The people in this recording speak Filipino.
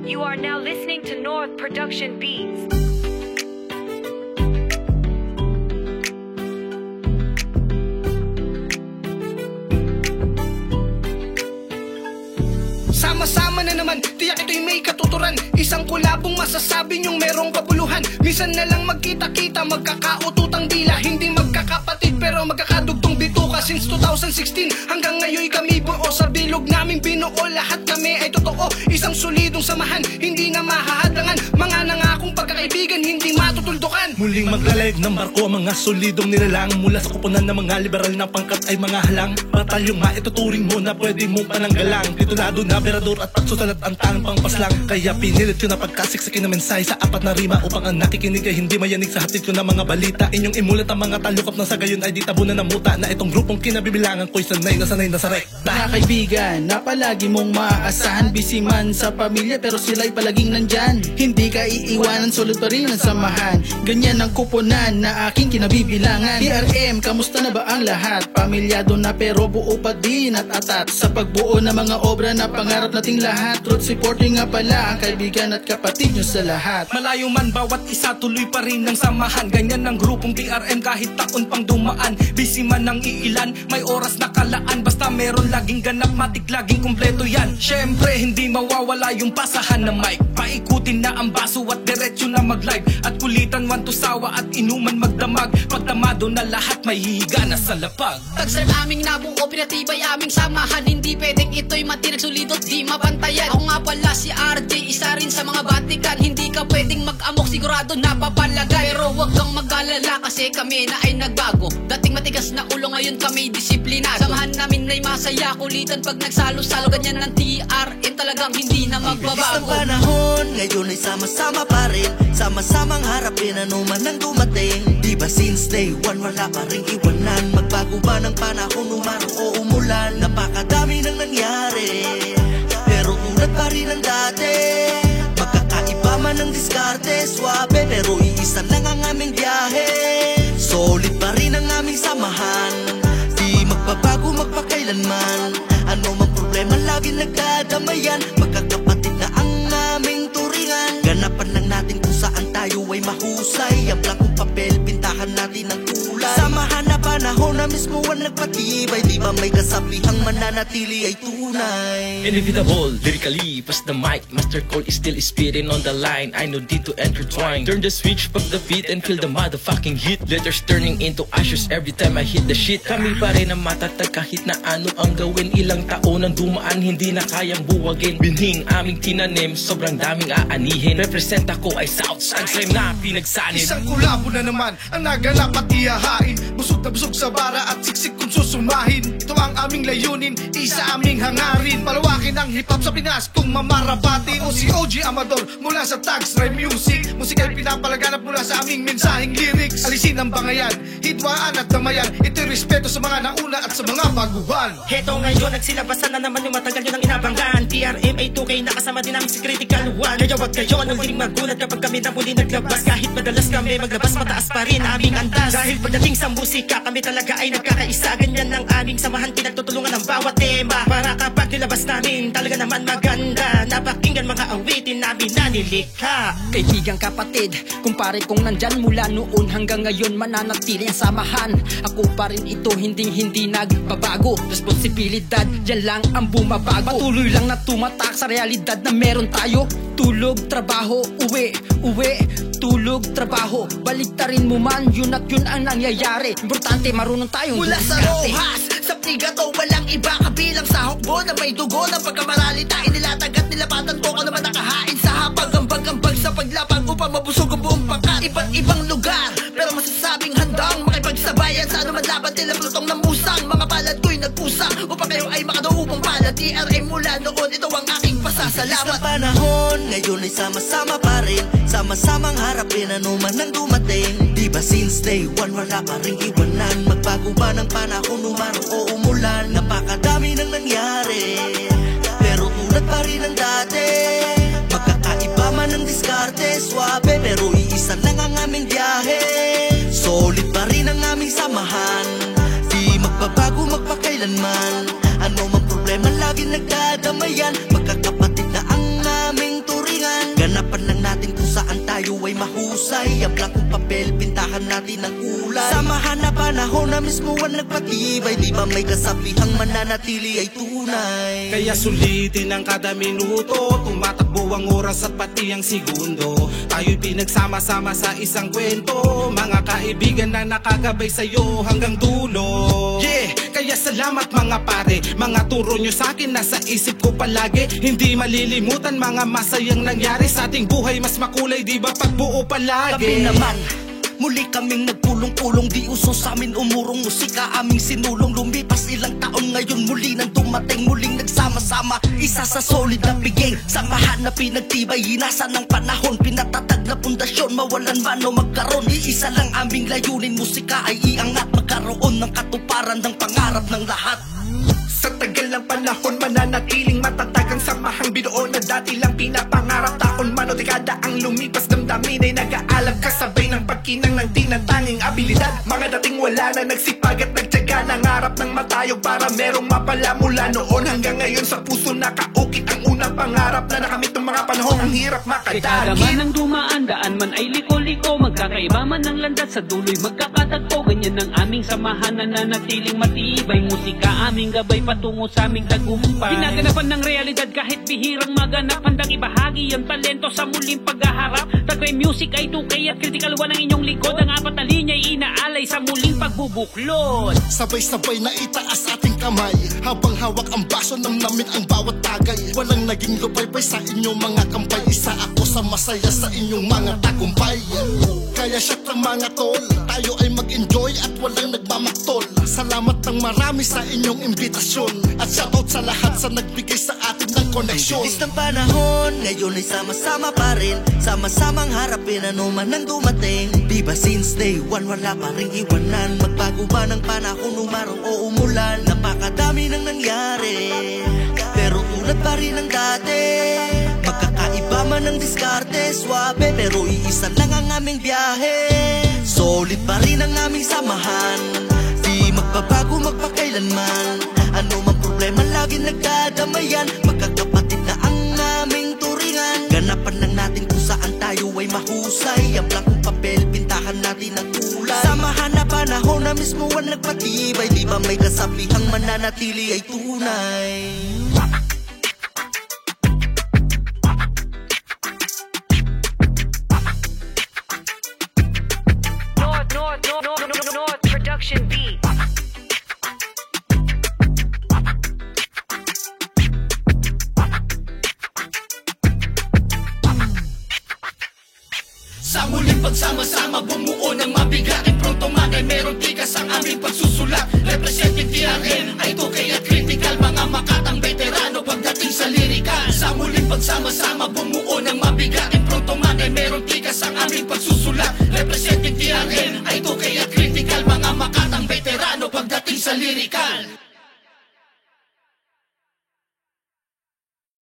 You are now listening to North Production Beats. Sama-sama na naman, tiyak ito'y may katuturan. Isang kulabong masasabi niyong merong kabuluhan. Minsan na lang magkita-kita, magkakaututang dila. Hindi magkakapatid pero magkakadugtong bituka. Since 2016 hanggang ngayon kami buo. Sa bilog naming binuo, lahat kami ay totoo. Isang solidong samahan, hindi na mahahadangan. Mga nangakong pagkakaibigan, hindi matutuldukan. Muling maglalayag ng barko ang mga solidong nilalang. Mula sa kupunan ng mga liberal na pangkat ay mga halang. Batalyong maituturing mo na pwede mong pananggalang. Titulado na berador at pagsusalat ang tangang pangpaslang. Kaya pinilit ko na pagkasiksikin na mensahe sa apat na rima, upang ang nakikinig ay hindi mayanig sa hatid ko na mga balita. Inyong imulat ang mga talukap na sa gayon ay di tabunan ng muta. Na itong grupong kinabibilangan ko'y sanay na sa rekta. Mga kaibigan na palagi mong maaasahan, busy man sa pamilya pero sila'y palaging nandyan. Hindi ka iiwanan, solid pa rin ang samahan. Ganyan ang kuponan na aking kinabibilangan. PRM, kamusta na ba ang lahat? Pamilyado na pero buo pa din at atat sa pagbuo ng mga obra na pangarap nating lahat. Truth supporting nga pala ang kaibigan at kapatid nyo sa lahat. Malayo man bawat isa, tuloy pa rin ang samahan. Ganyan ang grupong PRM kahit taon pang dumaan. Busy man ang iilan, may oras na kalaan. Basta meron laging ganap, matik laging kumpleto yan. Syempre hindi mawawala yung pasahan ng mic. Paikutin na ang baso at diretso na mag-live. At kulitan man to sawa at inuman magdamag. Pagdamado na lahat, may hihiga na sa lapag. Tagsal aming nabuo, pinatibay aming samahan. Hindi pwedeng ito'y matinag sulidot, di mapantayan. Ako nga pala si RJ, isa rin sa mga batikan. Hindi ka pwedeng mag-amok, sigurado napapalagay. Pero wag kang mag-alala kasi kami na ay nagbago. Dating matigas na ulo, ngayon kami disiplinado. Samahan namin ay masaya, kulitan pag nagsalo-salo. Ganyan ng TRM, talagang hindi na magbabago. Bilis ng panahon, ngayon ay sama-sama pa rin. Sama-samang harapin anuman ang dumating. Diba since day one wala pa rin iwanan. Magbago ba ng panahon, umaraw o umulan? Napakadami nang nangyari, pero tulad pa rin ang dati. Magkakaiba man ang diskarte, swabe pero iisa lang ang aming biyahe. Solid pa rin ang aming samahan, di magbabago magpakailanman. Ano mang problema lagi nagdadamayan. Magkakapatid na ang aming turingan. Ganapan lang natin kung saan tayo ay mahusay. Ang blankong papel, pintahan natin ang kulay. Samahan na panahon na mismo ang nagpatibay. Di ba may kasabihang mananatili ay tunay. Inevitable, lyrically, pass the mic. Master Cole is still spitting on the line. I no need to intertwine. Turn the switch, pump the beat and feel the motherfucking heat. Letters turning into ashes every time I hit the shit. Kami pa rin ang matatag kahit na ano ang gawin. Ilang taon ang dumaan, hindi na kayang buwagin. Binhing aming tinanim, sobrang daming aanihin. Represent ako ay Southside Slam na pinagsanib. Isang kulabo na naman ang naganap at ihahain. Busog na busog sa bara at siksik kung susumahin. Ito ang aming layunin, isa aming hangarin. Palawakin ang hip-hop sa Pinas kung mamarabati. O si OG Amador mula sa Tags Rhyme Music. Musika ay pinapalaganap mula sa aming mensaheng lyrics. Alisin ang bangayan, hidwaan at damayan. Ito'y respeto sa mga nauna at sa mga baguhan. Heto ngayon, nagsilabasan na naman yung matagal nyo ng inabanggan. TRM ay 2K, nakasama din namin si Critical One. Kaya wag kayo nang huling magulat kapag kami na muli naglabas. Kahit madalas kami maglabas, mataas pa rin aming andas. Dahil pagdating sa musika, kami talaga ay nagkakaisa. Ganyan ang aming samahan, pinagtutulungan ng bawat tema. Para kapag nilabas namin, talaga naman maganda. Napakinggan mga awitin namin na nilikha. Kaibigang kapatid, kumpare kong nandyan mula noon hanggang ngayon, mananatili ang samahan. Ako pa rin ito, hindi nagbabago. Responsibilidad, yan lang ang bumabago. Patuloy lang na tumatak sa realidad na meron tayo. Tulog, trabaho, uwi, tulog, trabaho. Baliktarin mo man, yun at yun ang nangyayari. Importante, marunong tayong mula sa dumiskarte. Rojas, sa Prigato, walang iba kabilang sa hukbo na may dugo ng pagkamaralita. Inilatag at nilapatan ko naman nakahain sa hapag. Ambag-ambag sa paglapag upang mabusog ang buong pangkat. Iba't ibang lugar, pero masasabing handang makipagsabayan sa anuman laban. Tila plutong ng musang, mga palad ko'y nagpusa upang kayo ay makaduupang palad. TRM mula noon, ito ang aking pasasalamat. Bilis ng panahon, ngayon ay sama-sama pa rin. Sama-samang harapin anuman ang dumating. Diba since day one wala pa rin iwanan. Magbago ba ng panahon, umaraw o umulan? Napakadami nang nangyari, pero tulad pa rin ang dati. Magkakaiba man ang diskarte, swabe pero iisa lang ang aming biyahe. Solid pa rin ang aming samahan, di magbabago magpakailanman. Ano mang problema lagi nagdadamayan. Magkakapatid na ang aming turingan. mahusay. Ang blankong papel, pintahan natin ng kulay. Samahan na panahon na mismo ang nagpatibay. Di ba may kasabihang mananatili ay tunay? Kaya sulitin ang kada minuto, tumatakbo ang oras at pati ang segundo. Tayo'y pinagsama-sama sa isang kwento, mga kaibigan na nakagabay sa'yo hanggang dulo. Yeah, kaya salamat mga pare, mga turo nyo sa'kin nasa isip ko palagi. Hindi malilimutan mga masayang nangyari sa ating buhay, mas makulay di ba pagbuo palagi. Kami naman, muli kaming nagpulong-pulong, di uso sa'min umurong musika, aming sinulong. Lumipas ilang taon, ngayon muli nang dumating, muling nagsama-sama, isa sa solid na bigay. Samahan na pinagtibay, hinasa ng panahon, pinatatag na pundasyon, mawalan man o magkaroon. Iisa lang aming layunin, musika ay iangat, magkaroon ng katuparan ng pangarap ng lahat. Sa tagal ng panahon, mananatiling matatag ang samahang binuo na dati lang pinapangarap. Taon man o dekada ang lumipas, damdamin ay nag-aalab, kasabay ng pagkinang ng tinatanging abilidad. Mga dating wala na, nagsipag at nagtyaga, nangarap ng matayog para merong mapala. Mula noon hanggang ngayon sa puso nakaukit ang unang pangarap na nakamit ng mga panahon ang hirap Kada makadagit. man ang dumaan, daan man ay liko-liko, magkakaiba man ang landas, sa dulo'y magkakatagpo. Ganyan ang aming samahan, nananatiling matibay, musika aming gabay patungo sa aming tagumpay. Ginaganapan ng realidad kahit bihirang maganap, handang ibahagi ang talento sa muling paghaharap. Tagray music ay tukay at critical one ang inyong likod, ang apat na linya ay inaalay sa muling pagbubuklod. Sabay-sabay na itaas ating kamay, habang hawak ang baso, namnamin ang bawat tagay. Walang naging lupay-pay sa inyong mga kampay, isa ako sa masaya sa inyong mga tagumpay. Kaya shot ng mga tol, tayo ay mag-enjoy at walang nagmamaktol. Salamat ng marami sa inyong imbitasyon, at shoutout sa lahat sa nagbigay sa atin ng koneksyon. Bilis ng panahon, ngayon ay sama-sama pa rin, sama-samang harapin ano man ang dumating. Di ba since day one wala pa ring iwanan, magbago ba ng panahon, umarong o umulan, napakadami nang nangyari, pero tulad pa rin ang dati. Magkakaiba man ang diskarte, swabe, pero iisa lang ang aming biyahe. Solid pa rin ang aming samahan, di magbabago magpakailanman. Ano man problema lagi nagdadamayan, magkakapatid na ang aming turingan. Ganapan lang natin kung saan tayo ay mahusay, ang blankong papel, pintahan natin ang kulay. Samahan na panahon na mismo ang nagpatibay, di ba may kasabihang mananatili ay tunay? North Production Beats. Sa muling pagsama-sama, bumuo ng mabigating pronto man ay meron tikas ang aming pagsusulat. Representing TRM ay tukay at critical, mga makatang veterano pagdating sa lirikal. Sa muling pagsama-sama, bumuo ng mabigating pronto man ay meron tikas ang aming pagsusulat. Representing TRM ay tukay at critical, mga makatang veterano pagdating sa lirikal.